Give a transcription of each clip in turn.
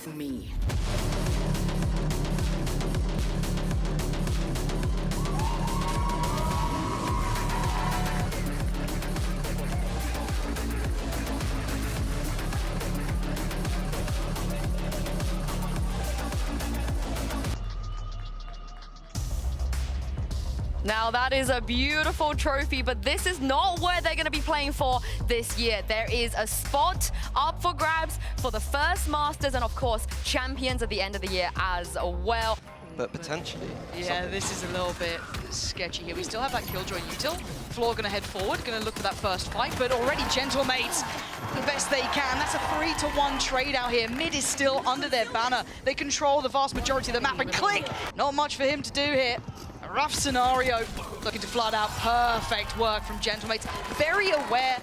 Me. Now that is a beautiful trophy, but this is not where they're going to be playing for this year. There is a spot up for grabs for the first Masters and of course champions at the end of the year as well. But potentially. Yeah, this is a little bit sketchy here. We still have that Killjoy util. Floor gonna head forward, gonna look for that first fight, but already Gentlemates the best they can. That's a 3-to-1 trade out here. Mid is still under their banner. They control the vast majority of the map, and Click, not much for him to do here. A rough scenario, looking to flood out. Perfect work from Gentlemates. Very aware.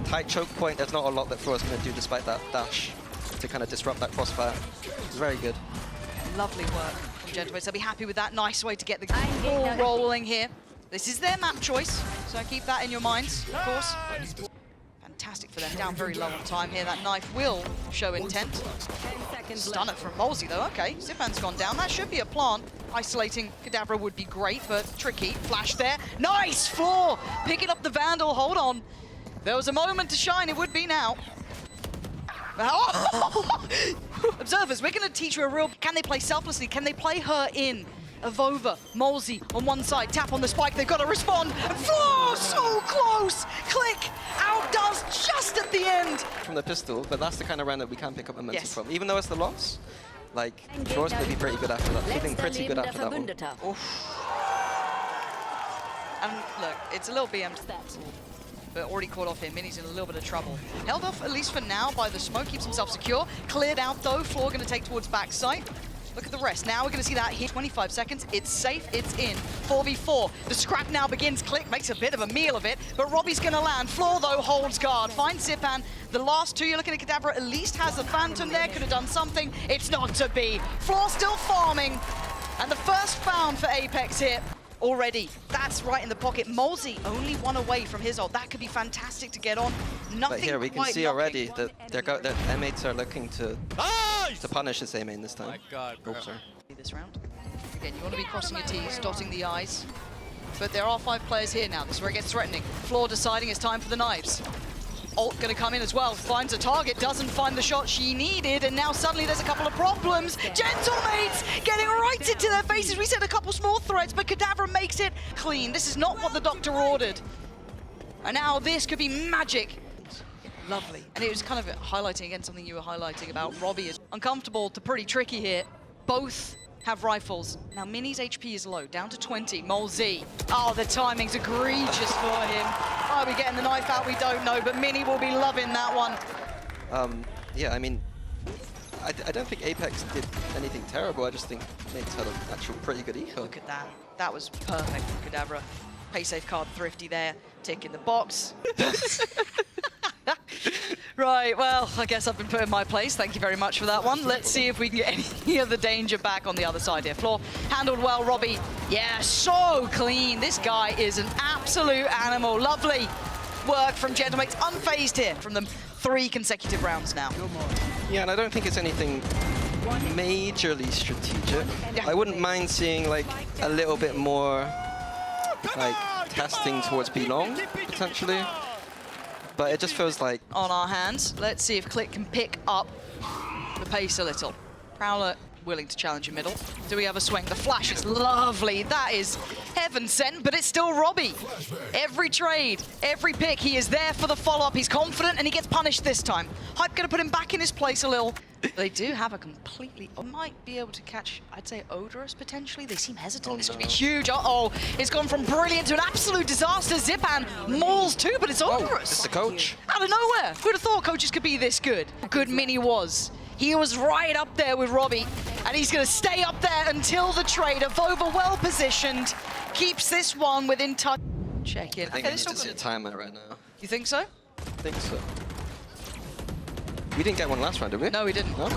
Tight choke point, there's not a lot that Floor's going to do despite that dash to kind of disrupt that crossfire. It's very good. Lovely work from Gentlemates. They'll be happy with that. Nice way to get the ball rolling here. This is their map choice, so keep that in your minds, of course. Fantastic for them. Down very low on time here. That knife will show intent. Stunner from Molsey though. Okay, Zipan's gone down. That should be a plant. Isolating Kadabra would be great, but tricky. Flash there. Nice! Floor! Picking up the Vandal. Hold on. There was a moment to shine. It would be now. Observers, we're going to teach you a real... Can they play selflessly? Can they play her in? Avova, Molsey on one side, tap on the spike, they've got to respond, and Floor so close! Click outdoes just at the end! From the pistol, but that's the kind of round that we can pick up momentum Yes. from. Even though it's the loss, like, Floor's going to be pretty good after that, feeling pretty good after that one. Oof. And look, it's a little BM, but already caught off here. Mini's in a little bit of trouble. Held off, at least for now, by the smoke, keeps himself secure. Cleared out though, Floor going to take towards backside. Look at the rest. Now we're going to see that hit. 25 seconds. It's safe. It's in. 4v4. The scrap now begins. Click makes a bit of a meal of it, but Robbie's going to land. Floor, though, holds guard. Finds Zipan. The last two, you're looking at Kadabra, at least has the Phantom there. Could have done something. It's not to be. Floor still farming. And the first found for Apex here. Already. That's right in the pocket. Molsey only one away from his ult. That could be fantastic to get on. Nothing. But here we can see already that their mates are looking to punish his A main this time. My God, bro. Oops, sorry. This round. Again, you want to be crossing your T's, dotting the I's. But there are 5 players here now. This is where it gets threatening. Floor deciding it's time for the knives. Ult gonna come in as well. Finds a target, doesn't find the shot she needed, and now suddenly there's a couple of problems. Gentlemates getting right into their faces. We said a couple small threats, but Kadabra makes it clean. This is not what the doctor ordered. And now this could be magic. Lovely. And it was kind of highlighting again something you were highlighting about Robbie is uncomfortable to pretty tricky here. Both have rifles. Now Mini's HP is low, down to 20. Molsey. Oh, the timing's egregious for him. Are we getting the knife out? We don't know, but Mini will be loving that one. Yeah, I mean, I don't think Apex did anything terrible. I just think Nate's had an actual pretty good eco. Look at that. That was perfect from Kadabra. Pay safe card thrifty there. Tick in the box. Right, well, I guess I've been put in my place. Thank you very much for that one. Let's see if we can get any of the danger back on the other side here. Floor handled well, Robbie. Yeah, so clean. This guy is an absolute animal. Lovely work from Gentlemates. Unfazed here from them 3 consecutive rounds now. Yeah, and I don't think it's anything majorly strategic. I wouldn't mind seeing like a little bit more like testing towards B long, potentially. But it just feels like... On our hands, let's see if Click can pick up the pace a little. Prowler willing to challenge in middle. Do we have a swing? The flash is lovely. That is heaven sent, but it's still Robbie. Every trade, every pick, he is there for the follow-up. He's confident, and he gets punished this time. Hype going to put him back in his place a little. They do have a completely... Might be able to catch, I'd say, Odorous, potentially. They seem hesitant. Oh, this could no. be huge. Uh-oh. It's gone from brilliant to an absolute disaster. Zipan mauls too, but it's Odorous. It's the coach. Out of nowhere. Who'd have thought coaches could be this good? Good Mini was. He was right up there with Robbie, and he's going to stay up there until the trade. Avova well positioned, keeps this one within touch. Check in. I think Okay, we need to see a timer right now. You think so? I think so. We didn't get one last round, did we? No, we didn't. No? Is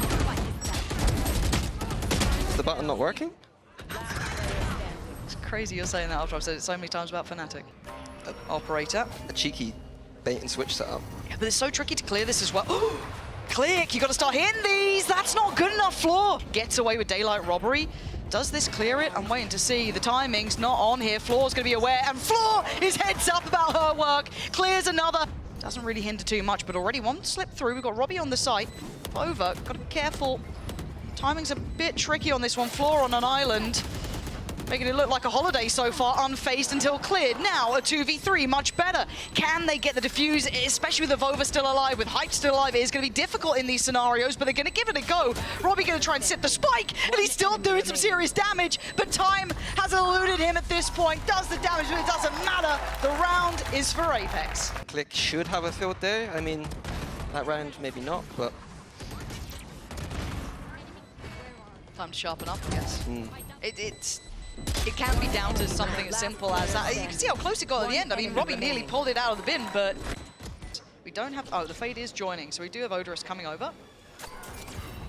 the button not working? It's crazy you're saying that after I've said it so many times about Fnatic. Operator. A cheeky bait and switch setup. Yeah, but it's so tricky to clear this as well. Click, you got to start hitting these. That's not good enough. Floor gets away with daylight robbery. Does this clear it? I'm waiting to see. The timing's not on here. Floor's going to be aware, and Floor is heads up about her work. Clears another. Doesn't really hinder too much, but already one slip through. We've got Robbie on the site. Over, got to be careful. Timing's a bit tricky on this one. Floor on an island. Making it look like a holiday so far, unfazed until cleared. Now a 2v3, much better. Can they get the defuse, especially with the Vova still alive, with Hype still alive? It is going to be difficult in these scenarios, but they're going to give it a go. Robbie going to try and sit the spike, and he's still doing some serious damage, but time has eluded him at this point. Does the damage, but it doesn't matter. The round is for Apex. Click should have a field day. I mean, that round maybe not, but... Time to sharpen up, I guess. It can be down to something as simple as that. You can see how close it got at the end. I mean, Robbie nearly pulled it out of the bin, but we don't have... Oh, the Fade is joining, so we do have Odorous coming over.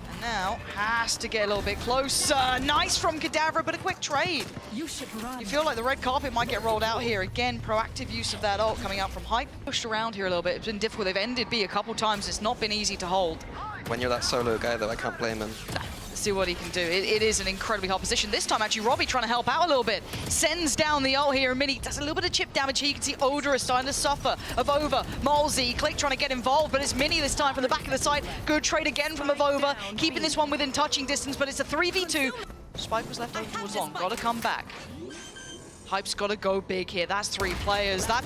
And now has to get a little bit closer. Nice from Cadaver, but a quick trade. You feel like the red carpet might get rolled out here. Again, proactive use of that ult coming out from Hype. Pushed around here a little bit. It's been difficult. They've ended B a couple times. It's not been easy to hold. When you're that solo guy, though, I can't blame him. See what he can do. It is an incredibly hard position. This time, actually, Robbie trying to help out a little bit. Sends down the ult here, and Mini does a little bit of chip damage here. You can see Odorous starting to suffer. Avova, Malzy, Click trying to get involved, but it's Mini this time from the back of the site. Good trade again from Avova, keeping this one within touching distance, but it's a 3v2. Spike was left over towards long. Gotta come back. Hype's got to go big here. That's 3 players. I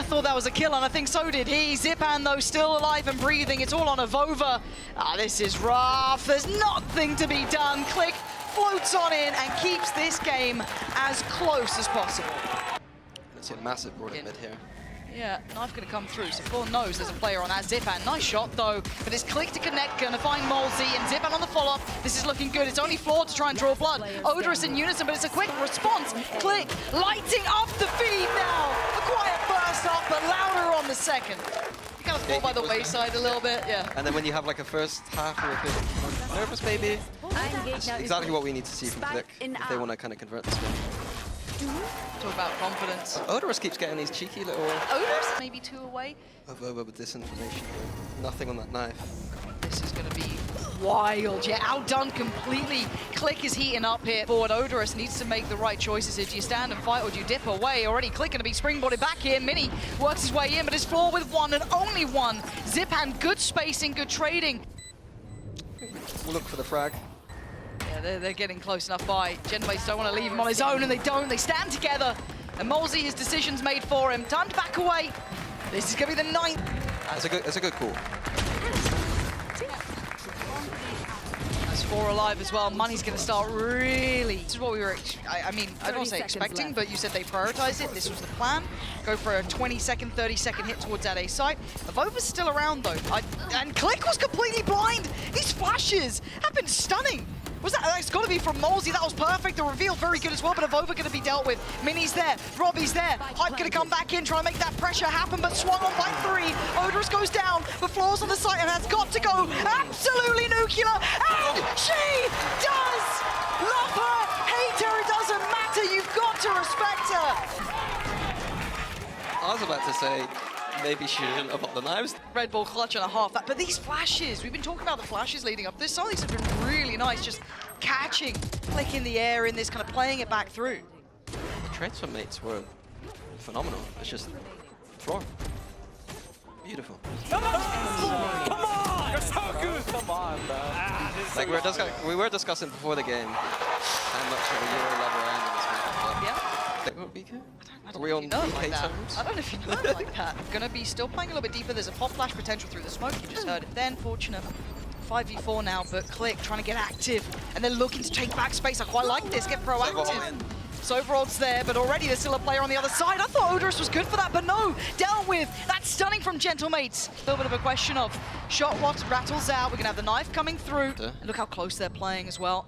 thought that was a kill, and I think so did he. Zipan, though, still alive and breathing. It's all on Avova. This is rough. There's nothing to be done. Click floats on in and keeps this game as close as possible. Let's see a massive board in mid here. Yeah, knife gonna come through, so Floor knows there's a player on as Zipan. Nice shot though, but it's Click to connect, gonna find Malzy, and Zipan on the follow-up. This is looking good. It's only Floor to try and draw blood. Odorous in unison, but it's a quick response. Click lighting up the feed now. A quiet burst up, but louder on the second. You kind of fall by the wayside a little bit, yeah. And then when you have like a first half or a bit nervous maybe, that's exactly what we need to see from Click if they want to kind of convert this game. Talk about confidence. Odorous keeps getting these cheeky little... Odorous maybe 2 away. Over with disinformation. Nothing on that knife. This is going to be wild. Yeah, outdone completely. Click is heating up here. Forward Odorous needs to make the right choices. Do you stand and fight or do you dip away? Already Click going to be springboarded back here. Mini works his way in, but it's Floor with one and only one. Zipan, good spacing, good trading. We'll look for the frag. Yeah, they're getting close enough by. Genmates don't want to leave him on his own, and they don't. They stand together. And Malzy, his decision's made for him. Time to back away. This is going to be the 9th. That's a good call. That's 4 alive as well. Money's going to start really... This is what we were... I mean, I don't want to say expecting, but you said they prioritized it. This was the plan. Go for a 20-second, 30-second hit towards that A site. Avova's still around, though. And Click was completely blind. These flashes have been stunning. That's got to be from Malzy. That was perfect. The reveal very good as well, but Avova going to be dealt with. Mini's there. Robbie's there. Hype going to come back in, trying to make that pressure happen, but swung on by 3. Odorous goes down, but Floor's on the site and has got to go absolutely nuclear, and she does! Love her, hate her, it doesn't matter. You've got to respect her. I was about to say, maybe she shouldn't have got the knives. Red Bull clutch and a half that, but these flashes, we've been talking about the flashes leading up. Some of these have been really nice, just catching, Click in the air in this, kind of playing it back through. The trades from mates were phenomenal. It's just Floor. Beautiful. Come on! You're so good! Come on, man. Like we were discussing before the game how much of a Euro lover I am in this match. Yeah. Think what BK? I Are we on don't know BK like that. terms? I don't know if you know it like that. Gonna be still playing a little bit deeper. There's a pop flash potential through the smoke. You just heard it then. Fortunate 5v4 now, but Click trying to get active. And they're looking to take back space. I quite like this. Get proactive. Soverod's there, but already there's still a player on the other side. I thought Odorous was good for that, but no. Dealt with. That's stunning from Gentlemates. A little bit of a question of shot what rattles out. We're gonna have the knife coming through. And look how close they're playing as well.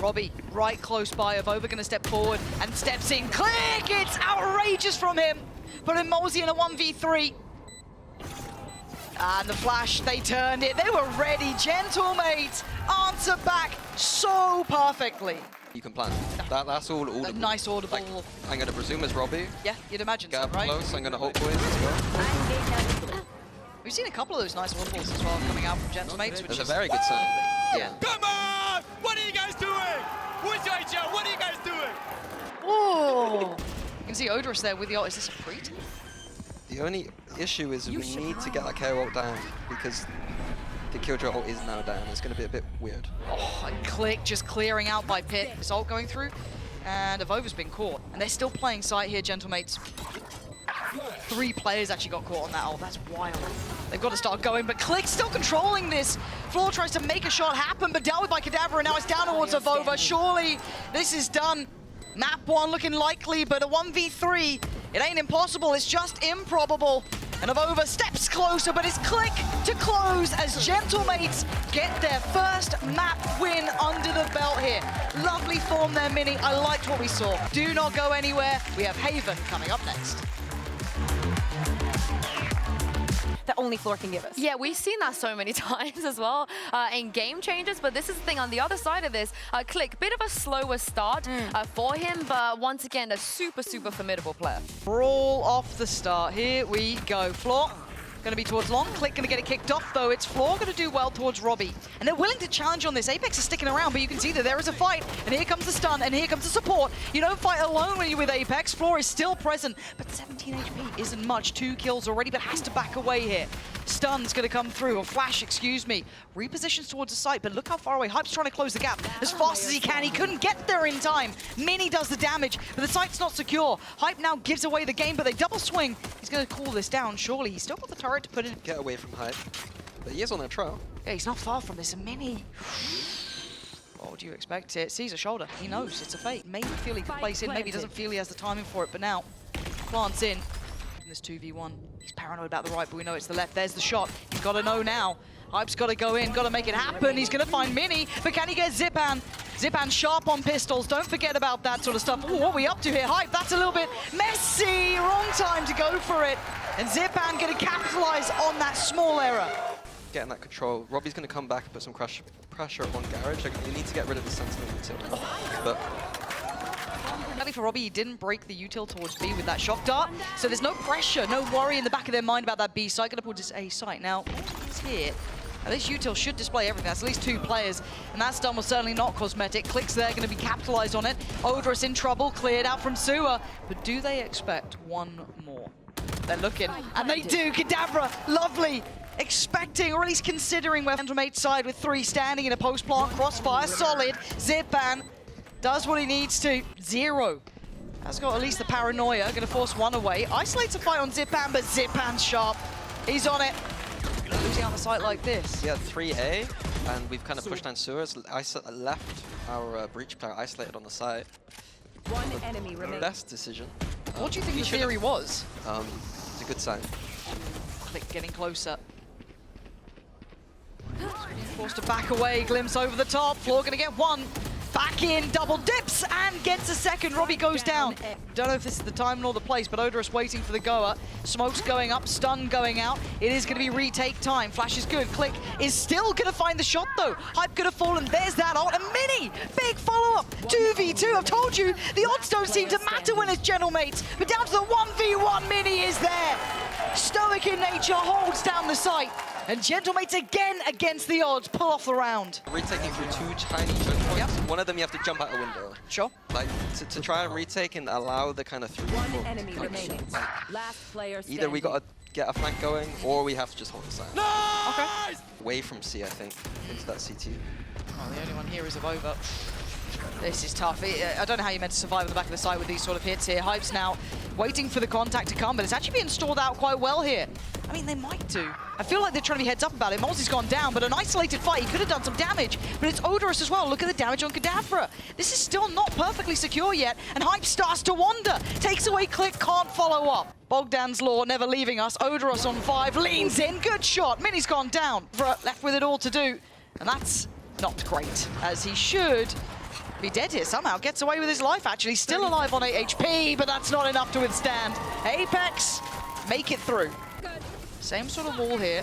Robbie, right close by. Avova going to step forward and steps in. Click! It's outrageous from him. Putting Malzy in a 1v3. And the flash, they turned it. They were ready. Gentlemates answer back so perfectly. You can plan. That's all audible. A nice audible. Like, I'm going to presume it's Robbie. Yeah, you'd imagine Get so, up right? close. I'm going to hold boys as well. We've seen a couple of those nice waterfalls as well coming out from Gentlemates, which That's a is very good sign. yeah. Come on! What are you guys doing? Who's Aisha? What are you guys doing? Oh! You can see Odorous there with the ult. Is this a free? The only issue is we need to get that KO ult down because the Killjoy ult is now down. It's going to be a bit weird. Oh, and Click just clearing out by Pit. His ult going through. And Avova's been caught. And they're still playing site here, Gentlemates. 3 players actually got caught on that ult. That's wild. They've got to start going, but Click still controlling this. Floor tries to make a shot happen, but dealt with by Kadabra, and now it's down towards Avova. Surely this is done. Map 1 looking likely, but a 1v3, it ain't impossible, it's just improbable. And Avova steps closer, but it's Click to close as Gentlemates get their first map win under the belt here. Lovely form there, Mini. I liked what we saw. Do not go anywhere. We have Haven coming up next. That only Floor can give us. Yeah, we've seen that so many times as well in game changes, but this is the thing on the other side of this. Click, bit of a slower start for him, but once again, a super, super formidable player. Brawl off the start. Here we go. Floor going to be towards Long. Click going to get it kicked off, though. It's Floor going to do well towards Robbie. And they're willing to challenge on this. Apex is sticking around, but you can see that there is a fight. And here comes the stun, and here comes the support. You don't fight alone when you're with Apex. Floor is still present, but 17 HP isn't much. 2 kills already, but has to back away here. Stun's going to come through, or flash, excuse me. Repositions towards the site, but look how far away. Hype's trying to close the gap as fast as he can. He couldn't get there in time. Mini does the damage, but the site's not secure. Hype now gives away the game, but they double swing. He's going to cool this down, surely. He's still got the turret to put in. Get away from Hype. But he is on their trail. Yeah, he's not far from this. And Mini, what would you expect here? Sees a shoulder. He knows it's a fate. Maybe feel he can place in. Maybe doesn't feel he has the timing for it, but now plants in this 2v1. He's paranoid about the right, but we know it's the left. There's the shot. You've got to know now. Hype's got to go in, got to make it happen. He's going to find Mini, but can he get Zipan? Zipan sharp on pistols. Don't forget about that sort of stuff. Ooh, what are we up to here? Hype, that's a little bit messy. Wrong time to go for it. And Zipan going to capitalize on that small error. Getting that control. Robbie's going to come back and put some pressure on Garage. Like, you need to get rid of the Sentinel util. But Luckily for Robbie, he didn't break the util towards B with that shock dart, so there's no pressure, no worry in the back of their mind about that B site. Gonna put this A site. Now, he's here. Now, this util should display everything. That's at least 2 players, and that stun was certainly not cosmetic. Clicks there, gonna be capitalized on it. Odorous in trouble, cleared out from Sewer. But do they expect one more? They're looking, and they do. Kadabra, lovely. Expecting, or at least considering where Gentlemate's side with 3 standing in a post-plant crossfire. Solid. Zipan does what he needs to. 0 has got at least the paranoia. Going to force 1 away. Isolates a fight on Zipan, but Zipan's sharp. He's on it. Losing out the site like this. yeah, 3A, and we've kind of pushed down sewers. Left our breach player isolated on the side. One enemy remaining. Best decision. What do you think we the should've- theory was? It's a good sign. Click getting closer. Forced to back away, glimpse over the top. Floor gonna get 1. Back in, double dips, and gets a second. Robbie goes down. Don't know if this is the time nor the place, but Odorous waiting for the goer. Smoke's going up, stun going out. It is gonna be retake time. Flash is good. Click is still gonna find the shot though. Hype could have fallen. There's that ult. And Mini, big follow-up. 2v2. I've told you, the odds don't seem to matter when it's Gentlemates. But down to the 1v1, Mini is there. Stoic in nature, holds down the site. And Gentlemates again against the odds, pull off the round. Retaking through 2 tiny choke points. Yep. One of them you have to jump out a window. Sure. Like, to try and retake and allow the kind of 3 One enemy remaining. Last player standing. Either we got to get a flank going, or we have to just hold the side. Nice! Away from C, I think, into that CT. Oh, the only one here is Avova. This is tough. I don't know how you're meant to survive on the back of the site with these sort of hits here. Hype's now waiting for the contact to come, but it's actually being stalled out quite well here. I mean, they might do. I feel like they're trying to be heads up about it. Molzy's gone down, but an isolated fight, he could have done some damage. But it's Odorous as well. Look at the damage on Kadabra. This is still not perfectly secure yet, and Hype starts to wander. Takes away Click, can't follow up. Bogdan's Law never leaving us. Odorous on 5, leans in, good shot. Mini's gone down. Left with it all to do, and that's not great, as he should be dead here somehow. Gets away with his life, actually. Still alive on 8 HP, but that's not enough to withstand. Apex make it through. Same sort of wall here.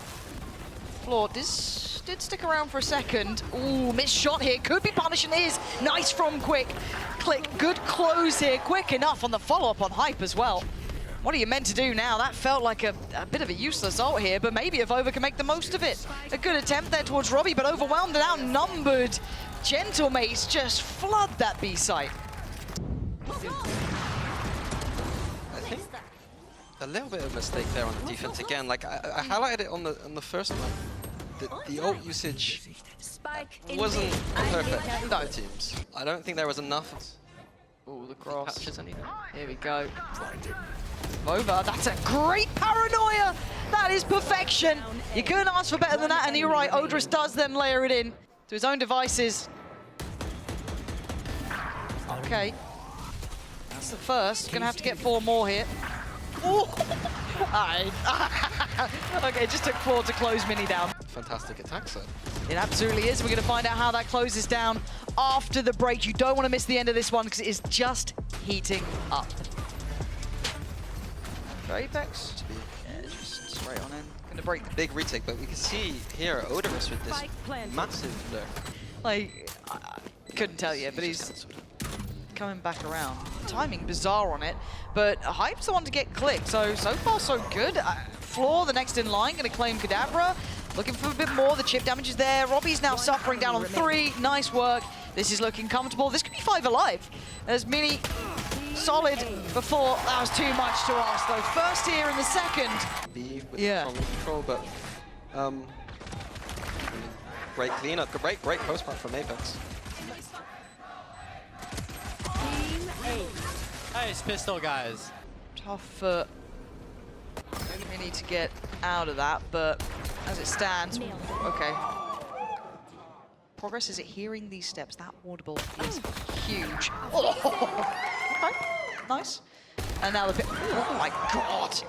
Floor did stick around for a second. Ooh, missed shot here. Could be punishing his. Nice from Quick. Click, good close here. Quick enough on the follow-up on Hype as well. What are you meant to do now? That felt like a bit of a useless ult here, but maybe Avova can make the most of it. A good attempt there towards Robbie, but overwhelmed and outnumbered. Gentlemates just flood that B site. I think a little bit of a mistake there on the defense again. Like I highlighted it on the first one. The ult usage wasn't perfect for the teams. I don't think there was enough. Oh, the cross. Catches anything. Here we go. Over. That's a great paranoia. That is perfection. You couldn't ask for better than that, and you're right. Odorous does then layer it in to his own devices. Okay. That's the first. Gonna have to get 4 more here. Oh! Okay, it just took 4 to close Mini down. Fantastic attack set. It absolutely is. We're going to find out how that closes down after the break. You don't want to miss the end of this one because it is just heating up. For Apex? Yeah, just straight on in. Going to break the Big retake, but we can see here Odorous with this massive lurk. Like, I couldn't tell you, but he's coming back around. Timing bizarre on it, but Hype's the one to get clicked, so far so good. Floor, the next in line, going to claim Kadabra. Looking for a bit more, the chip damage is there. Robbie's now suffering down on 3, nice work. This is looking comfortable. This could be 5 alive. As Mini solid before, that was too much to ask though. First here in the second. B with Yeah. control, but great cleanup, great post-plant from Apex. Nice pistol, guys. Tough for Mini to get out of that, but as it stands, okay. Progress is at hearing these steps. That audible is huge. Oh, okay, nice. And now the pit. Oh my god!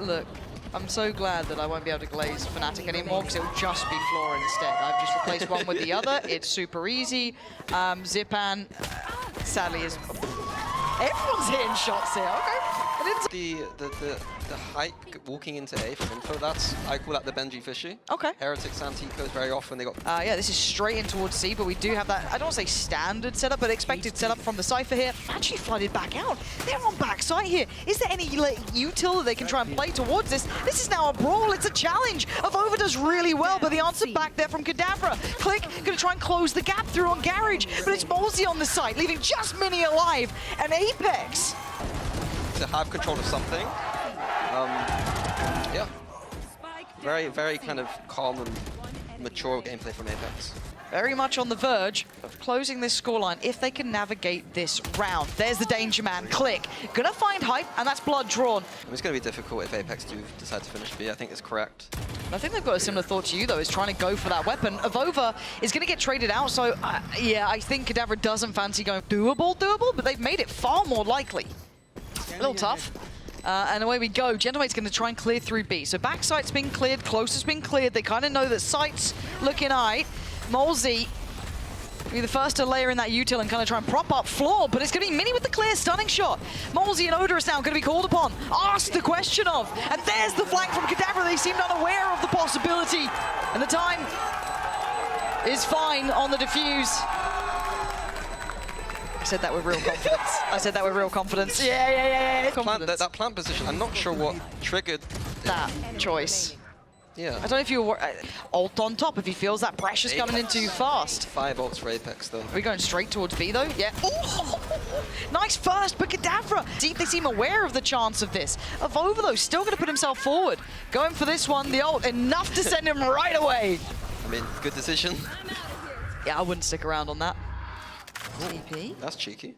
Look, I'm so glad that I won't be able to glaze Fnatic anymore because it will just be Flora instead. I've just replaced one with the other. It's super easy. Zipan, sadly, is. Everyone's hitting shots here. Okay. The hype walking into A from info, I call that the Benji Fishy. Okay. Heretics and Ticos very often they got. Yeah, this is straight in towards C, but we do have that, I don't want to say standard setup, but expected setup from the Cypher here. Actually flooded back out. They're on backside here. Is there any util that they can try and play towards this? This is now a brawl. It's a challenge. Avova does really well, but the answer back there from Kadabra. Click, going to try and close the gap through on Garage, but it's Ballsy on the site, leaving just Mini alive. And Apex. To have control of something. Yeah. Very, very kind of calm and mature gameplay from Apex. Very much on the verge of closing this scoreline if they can navigate this round. There's the danger man, Click. Gonna find Hype, and that's blood drawn. It's going to be difficult if Apex do decide to finish B. I think it's correct. I think they've got a similar thought to you, though, is trying to go for that weapon. Avova is going to get traded out, so yeah, I think Kadabra doesn't fancy going doable, but they've made it far more likely. A little tough. And away we go. Gentlemate's going to try and clear through B. So backside's been cleared, close has been cleared. They kind of know that site's looking aight. Molzy will be the first to layer in that util and kind of try and prop up floor, but it's going to be Mini with the clear stunning shot. Molzy and Odorous now going to be called upon, asked the question of, and there's the flank from Kadabra. They seemed unaware of the possibility, and the time is fine on the defuse. I said that with real confidence. I said that with real confidence. Yeah. Confidence. That plant position, I'm not sure what triggered that choice. Yeah. I don't know if you ult on top if he feels that pressure's coming in too fast. 5 ults for Apex though. Are we going straight towards B though? Yeah. Ooh, nice first, but Kadabra, they seem aware of the chance of this. Avova though, still going to put himself forward. Going for this one, the ult, enough to send him right away. I mean, good decision. Yeah, I wouldn't stick around on that. TP. That's cheeky.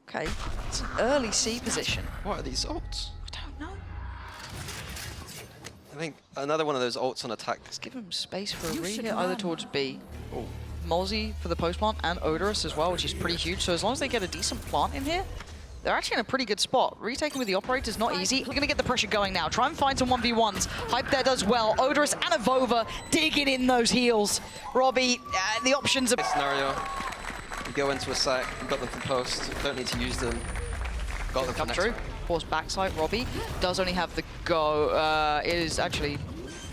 Okay, it's an early C position. What are these ults? I don't know. I think another one of those ults on attack. Let's give him space for a re either towards B. Oh. Molzy for the post plant and Odorous as well, which is pretty huge. So as long as they get a decent plant in here, they're actually in a pretty good spot. Retaking with the operator is not easy. We're going to get the pressure going now. Try and find some 1v1s. Hype there does well. Odorous and Avova digging in those heals. Robbie, the options are... Scenario. You go into a site, you've got them from post, don't need to use them. Got them come for true. next. Of course, backside, Robbie does only have the go. It is actually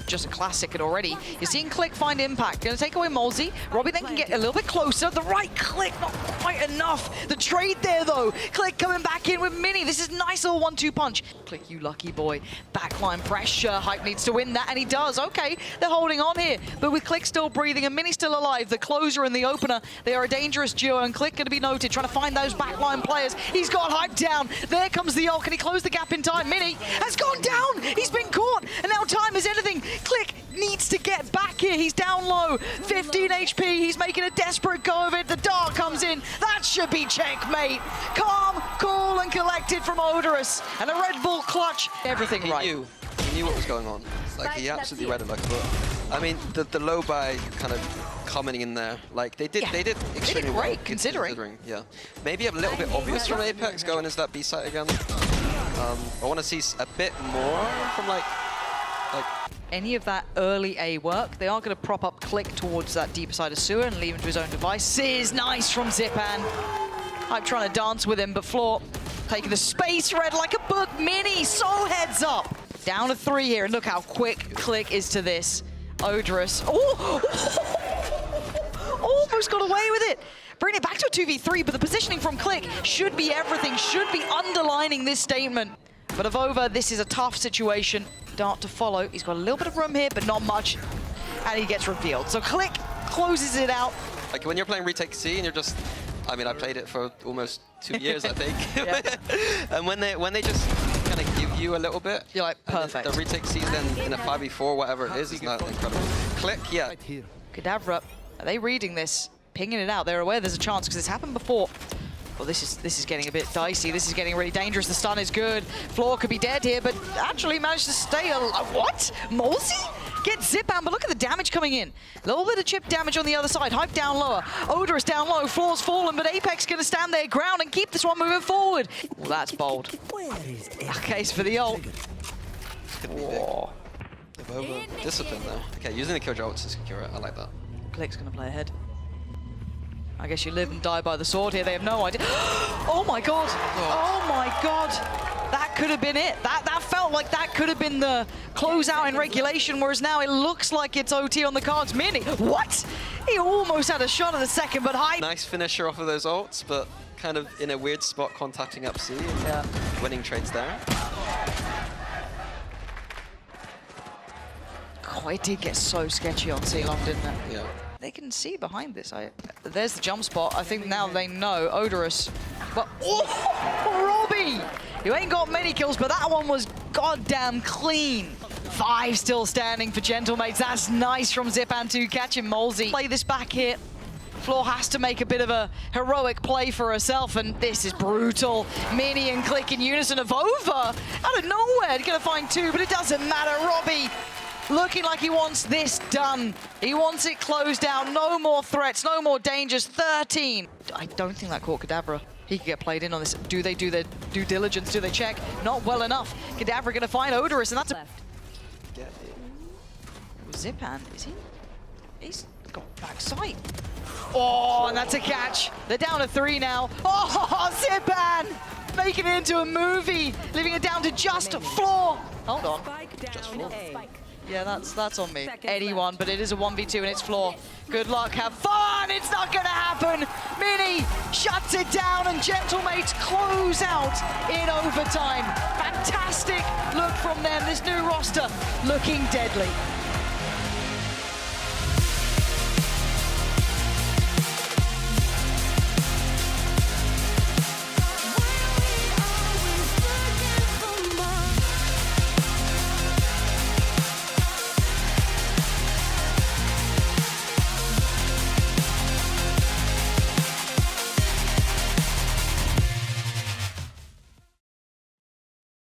just a classic, and already you're seeing Click find impact. Gonna take away Molzy. Robbie then can get a little bit closer. The right click, not quite enough. The trade there though. Click coming back in with Mini. This is nice little 1-2 punch. Click, you lucky boy. Backline pressure. Hype needs to win that, and he does. Okay, they're holding on here, but with Click still breathing and Mini still alive, the closer and the opener, they are a dangerous duo, and Click going to be noted, trying to find those backline players. He's got Hype down. There comes the ult. Can he close the gap in time? Mini has gone down. He's been caught, and now time is anything. Click needs to get back here. He's down low. 15 HP. He's making a desperate go of it. The dart comes in. That should be checkmate. Calm, cool, and collected from Odorous. And a Red Bull clutch. Everything He right. knew what was going on. Like, he absolutely read it like a book. I mean, the low buy kind of commenting in there, like they did extremely great, well, considering. Yeah, maybe a little bit obvious from Apex going into that B site again. I want to see a bit more from like any of that early A work. They are going to prop up Click towards that deeper side of sewer and leave him to his own devices. Nice from Zipan. I'm trying to dance with him, but Floor taking the space red like a book. Mini, so heads up. Down to 3 here, and look how quick Click is to this. Odorous. Oh! Almost got away with it. Bring it back to a 2v3, but the positioning from Click should be everything, should be underlining this statement. But Avova, this is a tough situation. Dart to follow. He's got a little bit of room here, but not much. And he gets revealed. So Click closes it out. Like when you're playing Retake C and you're just, I mean, I played it for almost 2 years, I think. And when they just kind of give you a little bit, you're like, perfect. The Retake C then in a 5v4, whatever it is not incredible. Click, yeah. Kadabra, are they reading this? Pinging it out. They're aware there's a chance because it's happened before. Well, this is getting a bit dicey. This is getting really dangerous. The stun is good. Floor could be dead here, but actually managed to stay alive. What? Molzy? Get Zipan, but look at the damage coming in. A little bit of chip damage on the other side. Hype down lower. Odorous down low. Floor's fallen, but Apex going to stand their ground and keep this one moving forward. Well, that's bold. A case for the ult. Whoa. Discipline though. Okay, using the Killjoy ult to secure it. I like that. Click's going to play ahead. I guess you live and die by the sword here. They have no idea. Oh my god! Oh my god! That could have been it. That felt like that could have been the closeout in regulation, whereas now it looks like it's OT on the cards. Mini, what? He almost had a shot at the second, but Hype. Nice finisher off of those ults, but kind of in a weird spot contacting up C and winning trades there. Oh, it did get so sketchy on C-Long, didn't it? Yeah. They can see behind this. There's the jump spot. I think now they know. Odorous. But, oh, Robbie! You ain't got many kills, but that one was goddamn clean. 5 still standing for Gentlemates. That's nice from Zipan to catching Molzy. Play this back here. Floor has to make a bit of a heroic play for herself, and this is brutal. Mini and Click in unison of over. Out of nowhere, gonna find 2, but it doesn't matter. Robbie looking like he wants this done. He wants it closed out. No more threats, no more dangers. 13. I don't think that caught Kadabra. He could get played in on this. Do they do their due diligence? Do they check? Not well enough. Kadabra going to find Odorous, and that's a... Zipan, is he? He's got backside. Oh, and that's a catch. They're down to 3 now. Oh, Zipan! Making it into a movie. Leaving it down to just Floor. Hold on. Just Floor. Yeah, that's on me. Anyone, but it is a 1v2 and it's Floor. Good luck, have fun! It's not gonna happen! Mini shuts it down and Gentlemates close out in overtime. Fantastic look from them, this new roster looking deadly.